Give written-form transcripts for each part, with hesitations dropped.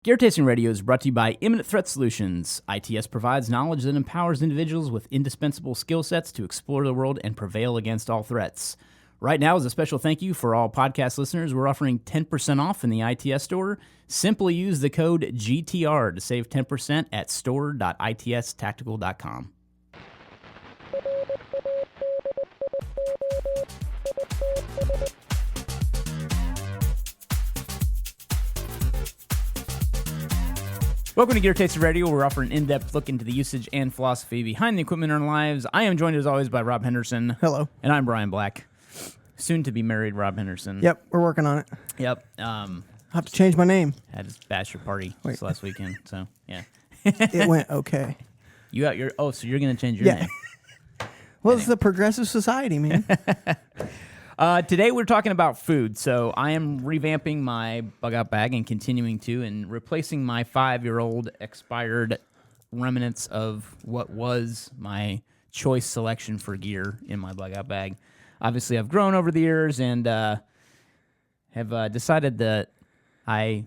Gear Tasting Radio is brought to you by Imminent Threat Solutions. ITS provides knowledge that empowers individuals with indispensable skill sets to explore the world and prevail against all threats. Right now, as a special thank you for all podcast listeners, we're offering 10% off in the ITS store. Simply use the code GTR to save 10% at store.itstactical.com. Welcome to Gear Tasting Radio. We're offering an in-depth look into the usage and philosophy behind the equipment in our lives. I am joined, as always, by Rob Henderson. Hello. And I'm Bryan Black. Soon to be married Rob Henderson. Yep, we're working on it. Yep. I have to change my name. Had his bachelor party this last weekend, so yeah. It went okay. You got your so you're gonna change your name. Well, it's the progressive society, man. Today we're talking about food. So I am revamping my bug out bag and continuing to, and replacing my 5-year-old expired remnants of what was my choice selection for gear in my bug out bag. Obviously, I've grown over the years and have decided that my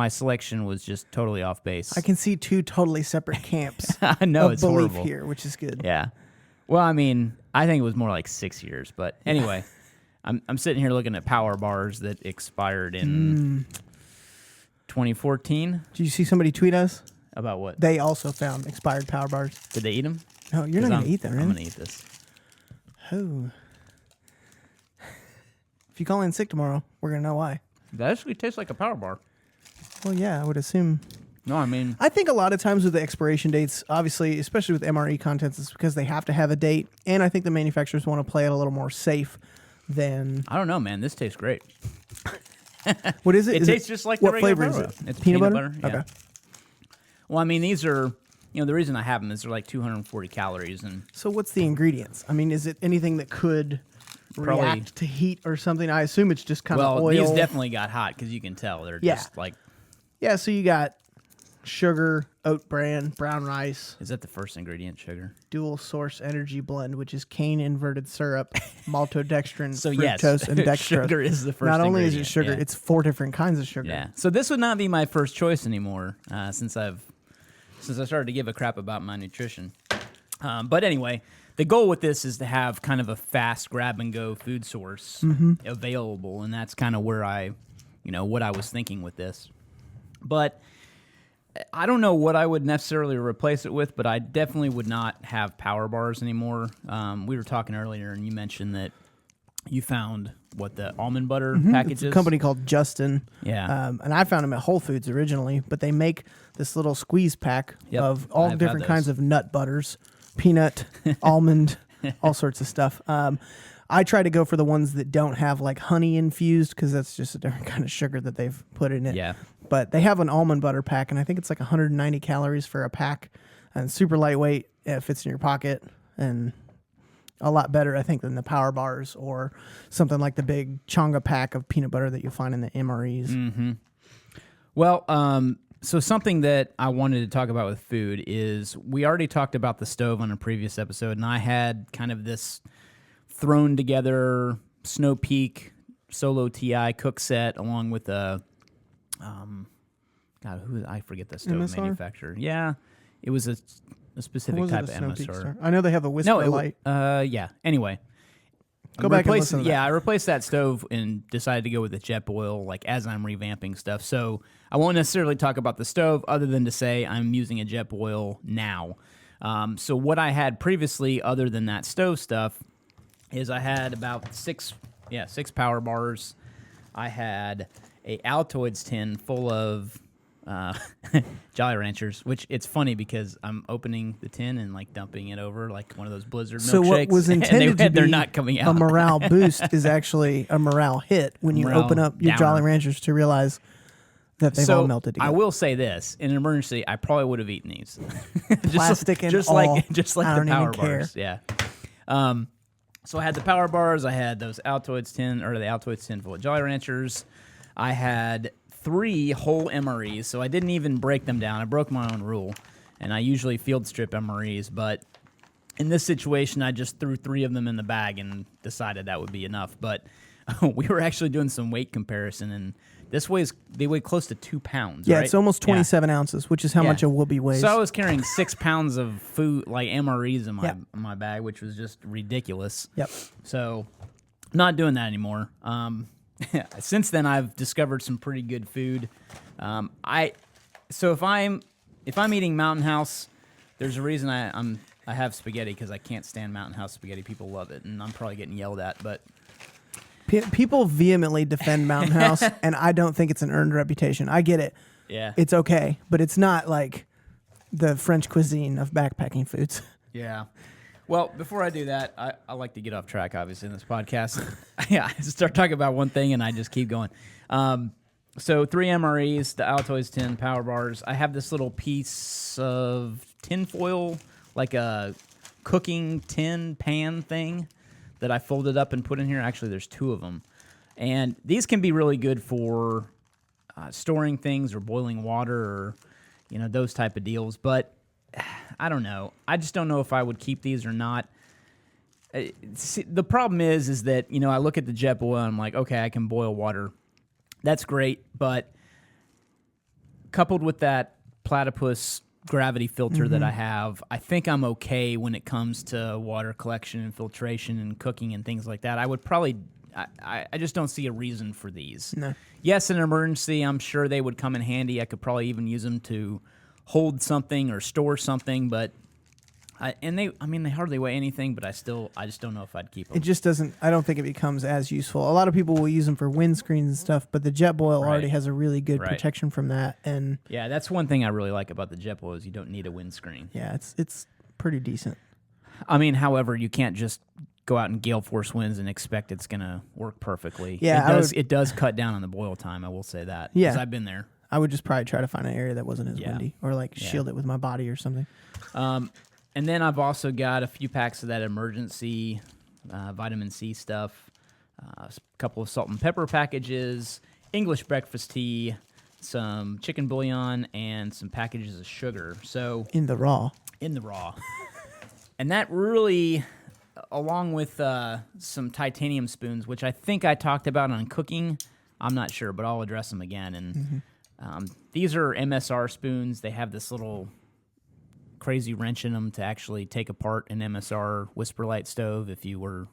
selection was just totally off base. I can see two totally separate camps I know, of it's belief horrible here, which is good. Yeah. Well, I mean, I think it was more like 6 years, but anyway. I'm sitting here looking at PowerBars that expired in 2014. Did you see somebody tweet us? About what? They also found expired PowerBars. Did they eat them? No, you're not going to eat them, right? I'm going to eat this. Oh. If you call in sick tomorrow, we're going to know why. That actually tastes like a PowerBar. Well, yeah, I would assume. No, I mean, I think a lot of times with the expiration dates, obviously, especially with MRE contents, it's because they have to have a date, and I think the manufacturers want to play it a little more safe than... I don't know, man. This tastes great. What is it? It tastes just like the what regular flavor is it? It's peanut butter? Yeah. Okay. Well, I mean, these are, the reason I have them is they're like 240 calories. And So what's the ingredients? I mean, is it anything that could react to heat or something? I assume it's just kind of oil. These definitely got hot because you can tell they're just like... Yeah, so you got sugar, oat bran, brown rice. Is that the first ingredient, sugar? Dual source energy blend, which is cane inverted syrup, maltodextrin, So fructose, and dextrose. Sugar is the first Not only is ingredient, it sugar, yeah. it's 4 different kinds of sugar. Yeah. So this would not be my first choice anymore since I started to give a crap about my nutrition. But anyway, the goal with this is to have kind of a fast grab-and-go food source available, and that's kind of where what I was thinking with this. But I don't know what I would necessarily replace it with, but I definitely would not have PowerBars anymore. We were talking earlier, and you mentioned that you found the almond butter packages. It's a company called Justin. Yeah. And I found them at Whole Foods originally, but they make this little squeeze pack of all I've different had kinds those. of nut butters, peanut, almond, all sorts of stuff. I try to go for the ones that don't have like honey infused because that's just a different kind of sugar that they've put in it. Yeah. But they have an almond butter pack, and I think it's like 190 calories for a pack, and super lightweight. It fits in your pocket, and a lot better, I think, than the PowerBars or something like the big Chonga pack of peanut butter that you find in the MREs. Mm-hmm. Well, so something that I wanted to talk about with food is we already talked about the stove on a previous episode, and I had kind of this thrown together Snow Peak Solo TI cook set along with a I forget the stove MSR? manufacturer. Yeah, it was a specific type of MSR. I know they have a Whisper Light. Yeah. Anyway, Go back and listen to that. Yeah, I replaced that stove and decided to go with the Jetboil like as I'm revamping stuff. So I won't necessarily talk about the stove other than to say I'm using a Jetboil now. So what I had previously other than that stove stuff is I had about six PowerBars. I had a Altoids tin full of Jolly Ranchers, which it's funny because I'm opening the tin and like dumping it over like one of those Blizzard milkshakes. So what was intended to they're be not coming out. a morale boost is actually a morale hit when you open up your downer. Jolly Ranchers to realize that they've all melted together. I will say this: in an emergency, I probably would have eaten these. Plastic and just all. like I the don't even care. PowerBars. Yeah. So I had the PowerBars. I had those Altoids tin full of Jolly Ranchers. I had 3 whole MREs, so I didn't even break them down. I broke my own rule, and I usually field strip MREs, but in this situation, I just threw 3 of them in the bag and decided that would be enough. But we were actually doing some weight comparison and They weigh close to 2 pounds. Yeah, right? it's almost 27 ounces, which is how much a whoopie weighs. So I was carrying 6 pounds of food, like MREs, in my bag, which was just ridiculous. Yep. So, not doing that anymore. Since then, I've discovered some pretty good food. So if I'm eating Mountain House, there's a reason I have spaghetti, because I can't stand Mountain House spaghetti. People love it, and I'm probably getting yelled at, but. People vehemently defend Mountain House, and I don't think it's an earned reputation. I get it. Yeah. It's okay, but it's not like the French cuisine of backpacking foods. Yeah. Well, before I do that, I like to get off track, obviously, in this podcast. Yeah, I start talking about one thing, and I just keep going. So 3 MREs, the Altoids 10 PowerBars. I have this little piece of tin foil, like a cooking tin pan thing, that I folded up and put in here. Actually, there's 2 of them. And these can be really good for storing things or boiling water or, those type of deals. But I don't know. I just don't know if I would keep these or not. See, the problem is that, I look at the jet boil and I'm like, okay, I can boil water. That's great. But coupled with that platypus gravity filter that I have, I think I'm okay when it comes to water collection and filtration and cooking and things like that. I would probably, I just don't see a reason for these. No. Yes, in an emergency, I'm sure they would come in handy. I could probably even use them to hold something or store something, but they hardly weigh anything, but I just don't know if I'd keep them. It just doesn't, I don't think it becomes as useful. A lot of people will use them for windscreens and stuff, but the jet boil already has a really good protection from that. And yeah, that's one thing I really like about the jet boil is you don't need a windscreen. Yeah, it's pretty decent. However, you can't just go out in gale force winds and expect it's going to work perfectly. Yeah, it does cut down on the boil time, I will say that. Yeah. Because I've been there. I would just probably try to find an area that wasn't as windy, or shield it with my body or something. And then I've also got a few packs of that emergency vitamin C stuff, a couple of salt and pepper packages, English breakfast tea, some chicken bouillon, and some packages of sugar. So in the raw. And that really, along with some titanium spoons, which I think I talked about on cooking. I'm not sure, but I'll address them again. And these are MSR spoons. They have this little crazy wrench in them to actually take apart an MSR whisper light stove if you were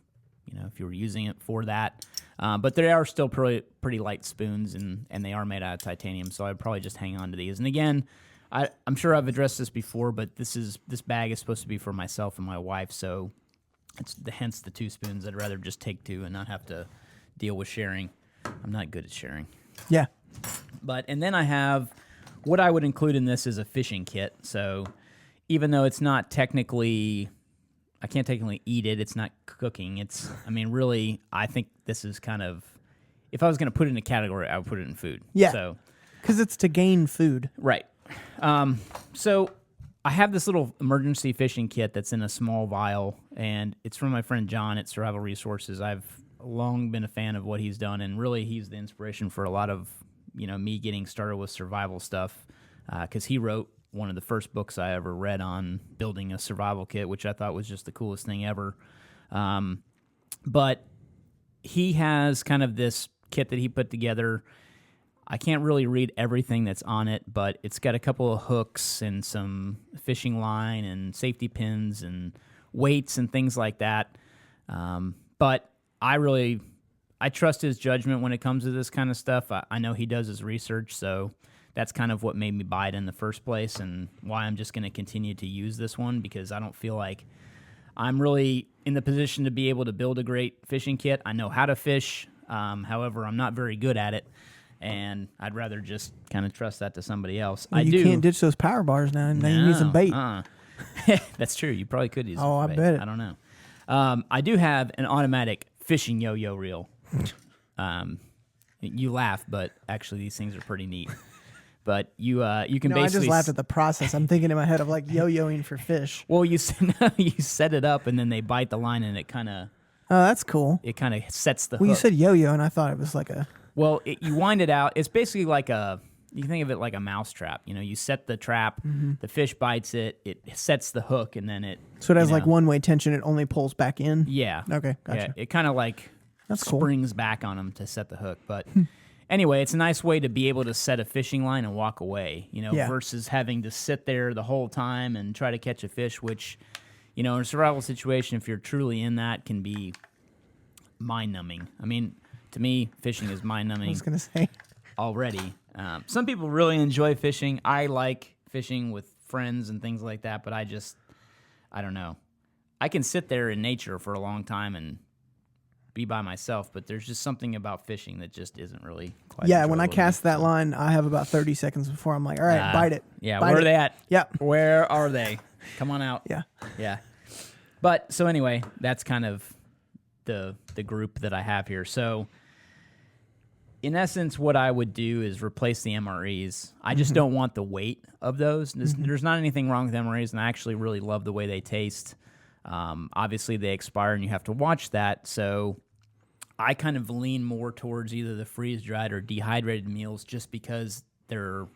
using it for that. But they are still pretty light spoons, and they are made out of titanium, so I'd probably just hang on to these. And again, I'm sure I've addressed this before, but this bag is supposed to be for myself and my wife, so hence the 2 spoons. I'd rather just take 2 and not have to deal with sharing. I'm not good at sharing. Yeah. And then I have, what I would include in this is a fishing kit. So even though it's not technically, I can't technically eat it, it's not cooking. Really, I think this is kind of, if I was going to put it in a category, I would put it in food. Yeah. So, because it's to gain food. Right. So I have this little emergency fishing kit that's in a small vial, and it's from my friend John at Survival Resources. I've long been a fan of what he's done, and really he's the inspiration for a lot of me getting started with survival stuff, because he wrote one of the first books I ever read on building a survival kit, which I thought was just the coolest thing ever. But he has kind of this kit that he put together. I can't really read everything that's on it, but it's got a couple of hooks and some fishing line and safety pins and weights and things like that. But I trust his judgment when it comes to this kind of stuff. I know he does his research, so that's kind of what made me buy it in the first place, and why I'm just going to continue to use this one, because I don't feel like I'm really in the position to be able to build a great fishing kit. I know how to fish. However, I'm not very good at it, and I'd rather just kind of trust that to somebody else. Well, you can't ditch those power bars now. Now you need some bait. That's true. You probably could use some I bait. bet. I don't know. I do have an automatic fishing yo-yo reel. You laugh, but actually these things are pretty neat. But you can basically... I just laughed at the process. I'm thinking in my head of like yo-yoing for fish. Well, you set it up, and then they bite the line, and it kind of... Oh, that's cool. It kind of sets the hook. Well, you said yo-yo, and I thought it was like a... Well, you wind it out. It's basically like you can think of it like a mouse trap. You set the trap, the fish bites it, it sets the hook, and then it... So it has like one-way tension, it only pulls back in? Yeah. Okay, gotcha. Yeah, it kind of like That's springs back on them to set the hook. But anyway, it's a nice way to be able to set a fishing line and walk away, Yeah. versus having to sit there the whole time and try to catch a fish, which, in a survival situation, if you're truly in that, can be mind-numbing. I mean, to me, fishing is I mind-numbing was gonna say. already. Some people really enjoy fishing. I like fishing with friends and things like that, but I don't know. I can sit there in nature for a long time and be by myself, but there's just something about fishing that just isn't really quite Yeah, when I enjoyable to me. cast that line, I have about 30 seconds before I'm like, all right, bite it. Yeah, Bite where it. are they at? Yep. Where are they? Come on out. Yeah. Yeah. But so anyway, that's kind of the group that I have here. So in essence, what I would do is replace the MREs. I just don't want the weight of those. There's not anything wrong with MREs, and I actually really love the way they taste. Obviously, they expire, and you have to watch that. So I kind of lean more towards either the freeze-dried or dehydrated meals just because they're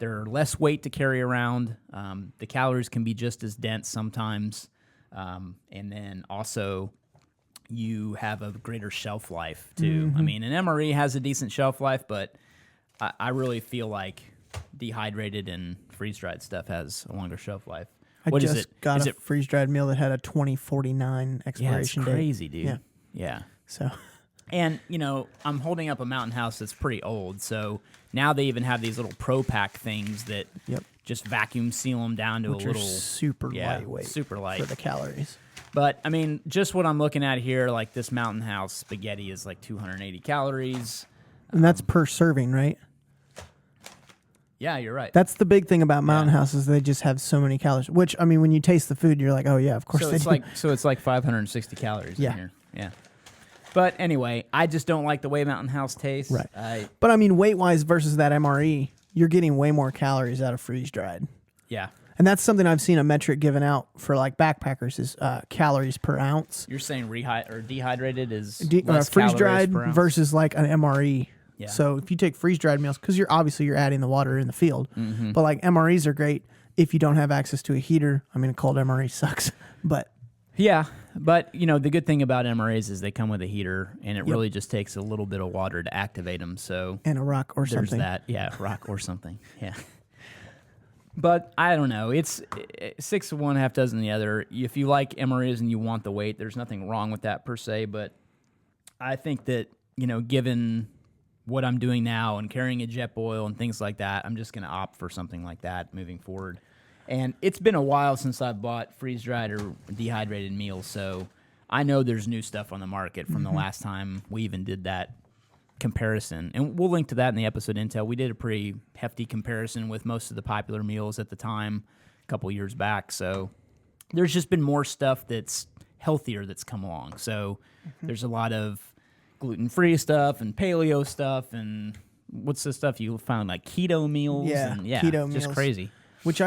less weight to carry around. The calories can be just as dense sometimes. And then also you have a greater shelf life too. I mean, an MRE has a decent shelf life, but I really feel like dehydrated and freeze-dried stuff has a longer shelf life. I just is it? got Is a it? freeze-dried meal that had a 2049 Yeah, it's expiration date. crazy, dude. Yeah. Yeah. So, And, I'm holding up a Mountain House that's pretty old, so now they even have these little Pro Pack things that Yep. just vacuum seal them down to which a are little... super lightweight super light. for the calories. But, I mean, just what I'm looking at here, like this Mountain House spaghetti is like 280 calories. And that's per serving, right? Yeah, you're right. That's the big thing about Mountain House is they just have so many calories. Which, I mean, when you taste the food, you're like, oh, yeah, of course So they it's do. like 560 calories Yeah. in here. Yeah. But anyway, I just don't like the way Mountain House tastes. Right. But, I mean, weight-wise versus that MRE, you're getting way more calories out of freeze-dried. Yeah. And that's something I've seen a metric given out for, like, backpackers is calories per ounce. You're saying dehydrated is less freeze-dried calories per ounce? versus, like, an MRE. Yeah. So if you take freeze-dried meals, because you're adding the water in the field, Mm-hmm. but like MREs are great if you don't have access to a heater. I mean, a cold MRE sucks, but Yeah, but the good thing about MRAs is they come with a heater, and it really just takes a little bit of water to activate them. So and a rock or there's something. that, rock or something, yeah. But I don't know. It's 6 of one, half dozen the other. If you like MRAs and you want the weight, there's nothing wrong with that per se. But I think that given what I'm doing now and carrying a jet boil and things like that, I'm just going to opt for something like that moving forward. And it's been a while since I've bought freeze-dried or dehydrated meals, so I know there's new stuff on the market from the last time we even did that comparison. And we'll link to that in the episode intel. We did a pretty hefty comparison with most of the popular meals at the time a couple years back, so there's just been more stuff that's healthier that's come along. So there's a lot of gluten-free stuff and paleo stuff, and what's the stuff you found, like keto meals? Yeah, and keto just meals. crazy. Which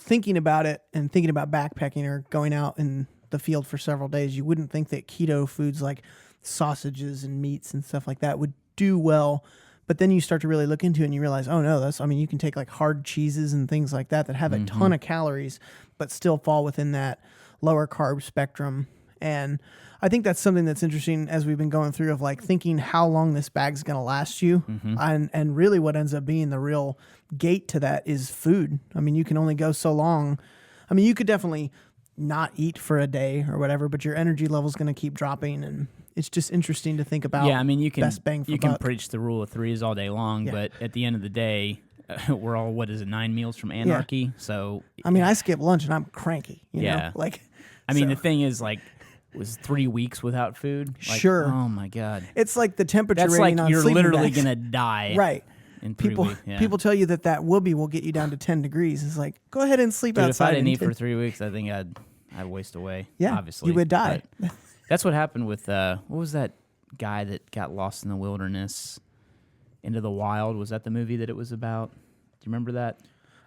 thinking about it and thinking about backpacking or going out in the field for several days, you wouldn't think that keto foods like sausages and meats and stuff like that would do well. But then you start to really look into it and you realize, oh no, you can take like hard cheeses and things like that have a ton of calories, but still fall within that lower carb spectrum. And I think that's something that's interesting as we've been going through of like thinking how long this bag's going to last you. And really what ends up being the real gate to that is food. I mean, you can only go so long. I mean, you could definitely not eat for a day or whatever, but your energy level's going to keep dropping. And it's just interesting to think about. Yeah, I mean, you can best bang for you can buck. preach the rule of threes all day long, but at the end of the day, we're all 9 meals from anarchy. So I mean, I skip lunch and I'm cranky. You know? Like, I mean, so- the thing is, like, was 3 weeks without food? Like, Sure. Oh my god. it's like the temperature That's rating like on you're sleeping literally bags. gonna die. Right. In 3 People weeks. Yeah. people tell you that whoopie will get you down to 10 degrees. It's like, go ahead and sleep Dude, outside. if I didn't in eat for 10 3 weeks, I think I'd waste away. Yeah, obviously you would die. But that's what happened with what was that guy that got lost in the wilderness, into the wild? Was that the movie that it was about? Do you remember that?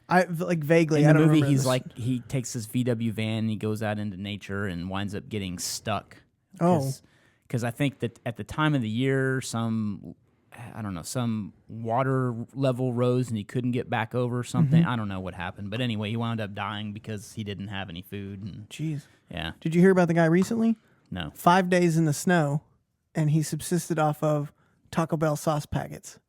I like vaguely. In I the don't movie, remember he's this. like, he takes his VW van and he goes out into nature and winds up getting stuck. Oh. Because I think that at the time of the year, some water level rose and he couldn't get back over something. I don't know what happened, but anyway, he wound up dying because he didn't have any food. And Jeez. yeah, Did you hear about the guy recently? no. 5 days in the snow, and he subsisted off of Taco Bell sauce packets.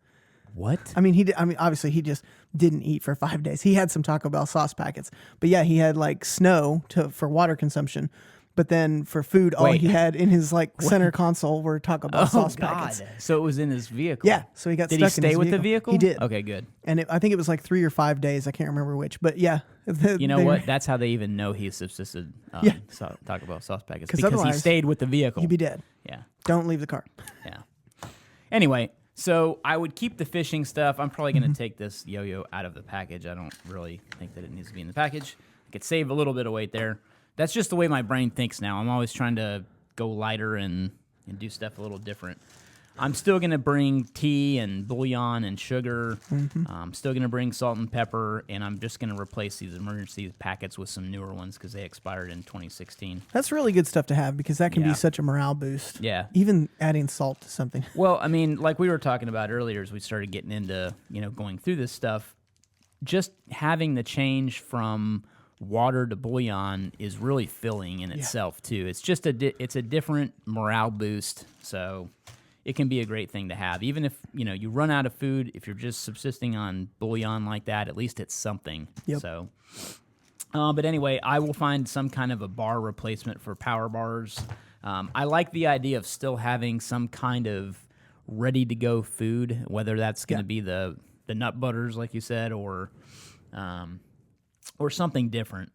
What? I mean, obviously he just didn't eat for 5 days. He had some Taco Bell sauce packets, but yeah, he had like snow for water consumption. But then for food, all he had in his like center console were Taco Bell sauce packets. So it was in his vehicle. Yeah, so he got Did stuck he stay in his with the vehicle? He did. Okay, good. And I think it was like 3 or 5 days. I can't remember which, but yeah. You know what? That's how they even know he subsisted Taco Bell sauce packets, because he stayed with the vehicle. You'd be dead. Yeah. Don't leave the car. Yeah. Anyway, so I would keep the fishing stuff. I'm probably going to take this yo-yo out of the package. I don't really think that it needs to be in the package. I could save a little bit of weight there. That's just the way my brain thinks now. I'm always trying to go lighter and do stuff a little different. I'm still going to bring tea and bouillon and sugar. I'm still going to bring salt and pepper, and I'm just going to replace these emergency packets with some newer ones because they expired in 2016. That's really good stuff to have because that can be such a morale boost. Yeah. Even adding salt to something. Well, I mean, like we were talking about earlier as we started getting into, going through this stuff, just having the change from water to bouillon is really filling in itself too. It's just it's a different morale boost, so it can be a great thing to have. Even if you run out of food, if you're just subsisting on bouillon like that, at least it's something. Yep. So, but anyway, I will find some kind of a bar replacement for PowerBars. I like the idea of still having some kind of ready to go food, whether that's going to be the nut butters, like you said, or something different.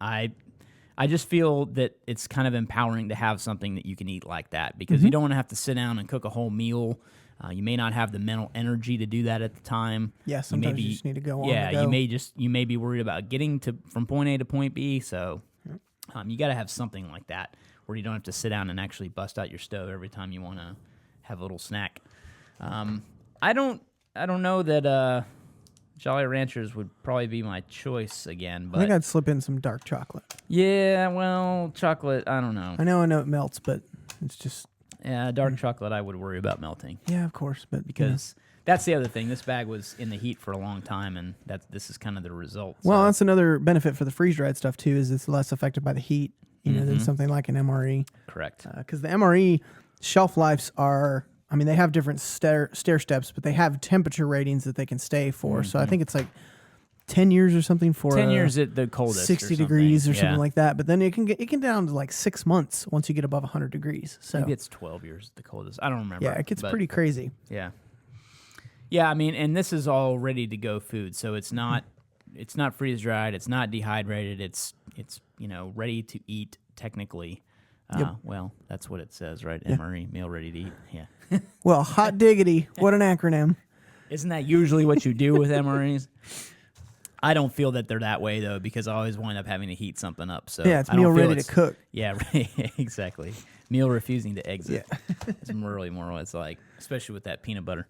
I just feel that it's kind of empowering to have something that you can eat like that because you don't want to have to sit down and cook a whole meal. You may not have the mental energy to do that at the time. Yeah, sometimes you just need to go on. Yeah, the go. you may be worried about getting from point A to point B. So you got to have something like that where you don't have to sit down and actually bust out your stove every time you want to have a little snack. I don't know that Jolly Ranchers would probably be my choice again. But I think I'd slip in some dark chocolate. Yeah, well, chocolate, I don't know. I know it melts, but it's just... Yeah, dark chocolate I would worry about melting. Yeah, of course. But because that's the other thing. This bag was in the heat for a long time, and this is kind of the result. Well, that's another benefit for the freeze-dried stuff, too, is it's less affected by the heat than something like an MRE. Correct. Because the MRE shelf lives are... I mean, they have different stair steps, but they have temperature ratings that they can stay for. So I think it's like 10 years or something for 10 years at the coldest, 60 degrees or something like that. But then it can down to like 6 months once you get above 100 degrees. So maybe it's 12 years at the coldest. I don't remember. Yeah, it gets pretty crazy. Yeah. Yeah, I mean, and this is all ready to go food, so it's not freeze dried, it's not dehydrated, it's ready to eat technically. Well, that's what it says, right? MRE, meal ready to eat. Yeah. Well, hot diggity. What an acronym. Isn't that usually what you do with MREs? I don't feel that they're that way, though, because I always wind up having to heat something up. So yeah, it's meal ready to cook. Yeah, right, exactly. Meal refusing to exit. Yeah. It's really more what it's like, especially with that peanut butter.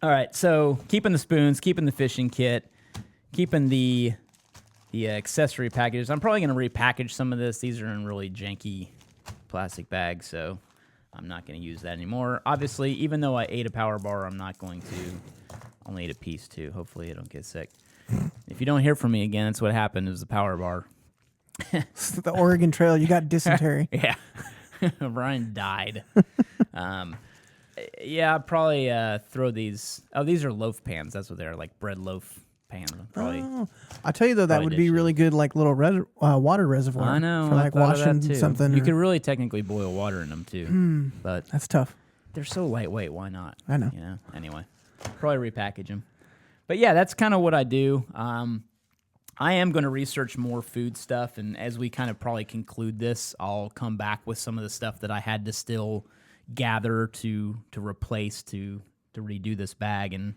All right, so keeping the spoons, keeping the fishing kit, keeping the accessory packages. I'm probably going to repackage some of this. These are in really janky plastic bags, so I'm not going to use that anymore. Obviously, even though I ate a PowerBar, I'm not going to. Only ate a piece, too. Hopefully I don't get sick. If you don't hear from me again, that's what happened. It was the PowerBar. The Oregon Trail, you got dysentery. Yeah. Bryan died. Yeah, I'll probably throw these. Oh, these are loaf pans. That's what they're like, bread loaf pans. I tell you though, that would be really good, like little water reservoir. I know, for like washing something. You could really technically boil water in them too, but that's tough. They're so lightweight. Why not? I know. Yeah. Anyway, probably repackage them. But yeah, that's kind of what I do. I am going to research more food stuff, and as we kind of probably conclude this, I'll come back with some of the stuff that I had to still gather to replace to redo this bag, and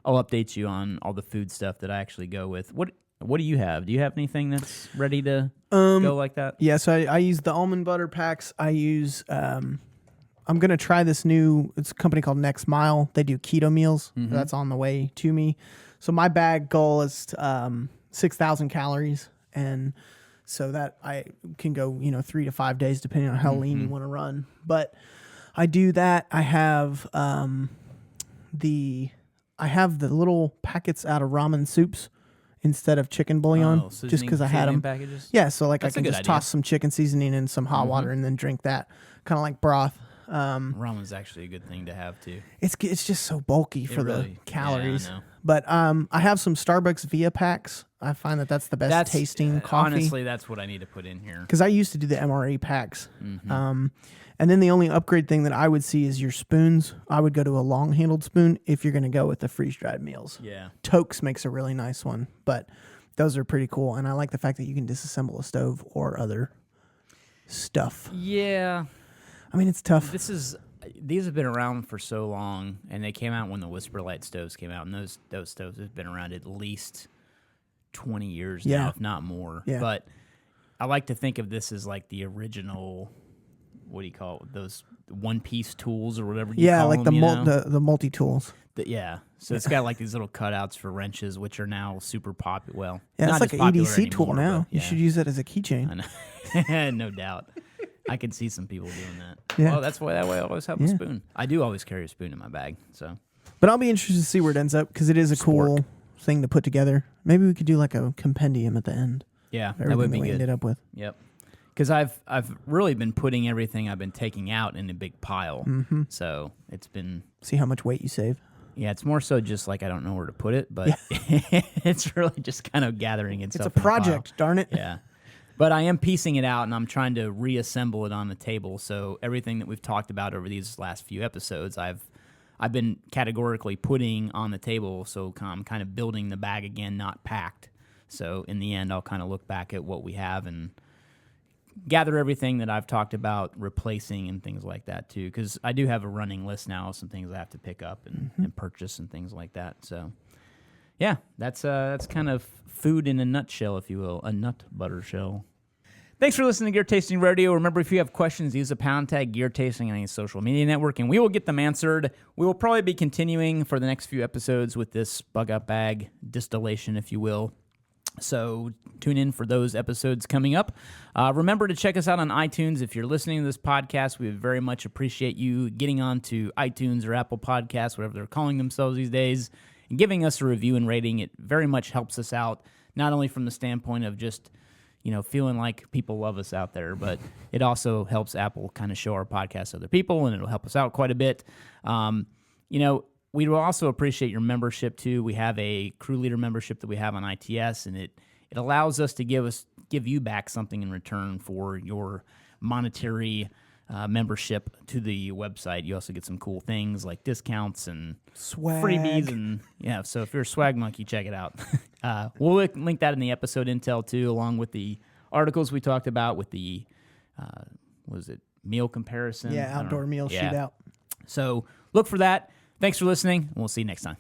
I'll update you on all the food stuff that I actually go with. What do you have? Do you have anything that's ready to go like that? Yeah, so I use the almond butter packs. I use I'm going to try this it's a company called Next Mile. They do keto meals. That's on the way to me. So my bag goal is 6,000 calories, and so that I can go 3 to 5 days depending on how lean you want to run. But I do that. I have the little packets out of ramen soups instead of chicken bouillon, just because I had them. Packages? Yeah, so like That's I can just toss some chicken seasoning in some hot water and then drink that, kind of like broth. Ramen's actually a good thing to have too. It's just so bulky for the calories. Yeah, I know. But I have some Starbucks Via packs. I find that's the best tasting coffee. Honestly, that's what I need to put in here. Because I used to do the MRE packs. Mm-hmm. And then the only upgrade thing that I would see is your spoons. I would go to a long-handled spoon if you're going to go with the freeze-dried meals. Yeah. Toke's makes a really nice one, but those are pretty cool. And I like the fact that you can disassemble a stove or other stuff. Yeah. I mean, it's tough. These have been around for so long, and they came out when the Whisper Light stoves came out, and those stoves have been around at least 20 years now, if not more. Yeah. But I like to think of this as like the original, what do you call it, those one-piece tools or whatever you call like them, the multi-tools. So it's got like these little cutouts for wrenches, which are now super popular. Well, yeah, not it's like as an popular EDC tool anymore, now. but, You should use it as a keychain. I know. No doubt. I can see some people doing that. Yeah. Well, that's why I always have a spoon. I do always carry a spoon in my bag. So, but I'll be interested to see where it ends up because it is a cool thing to put together. Maybe we could do like a compendium at the end. Yeah, that would be we good. Ended up with. Yep. Because I've really been putting everything I've been taking out in a big pile. Mm-hmm. So it's been... See how much weight you save. Yeah, it's more so just like I don't know where to put it, but it's really just kind of gathering itself. It's a project, darn it. Yeah. But I am piecing it out, and I'm trying to reassemble it on the table. So everything that we've talked about over these last few episodes, I've been categorically putting on the table. So I'm kind of building the bag again, not packed. So in the end, I'll kind of look back at what we have and gather everything that I've talked about replacing and things like that too, because I do have a running list now of some things I have to pick up and purchase and things like that. So yeah, that's kind of food in a nutshell, if you will, a nut butter shell. Thanks for listening to Gear Tasting Radio. Remember, if you have questions, use the # Gear Tasting on any social media network, and we will get them answered. We will probably be continuing for the next few episodes with this bug-out bag distillation, if you will. So tune in for those episodes coming up. Remember to check us out on iTunes. If you're listening to this podcast, we would very much appreciate you getting on to iTunes or Apple Podcasts, whatever they're calling themselves these days, and giving us a review and rating. It very much helps us out, not only from the standpoint of just, feeling like people love us out there, but it also helps Apple kind of show our podcast to other people, and it'll help us out quite a bit. We will also appreciate your membership too. We have a crew leader membership that we have on ITS, and it allows us to give you back something in return for your monetary membership to the website. You also get some cool things like discounts and swag, freebies, and so if you're a swag monkey, check it out. We'll link that in the episode intel too, along with the articles we talked about with the meal comparison? Yeah, outdoor meal shootout. So look for that. Thanks for listening, and we'll see you next time.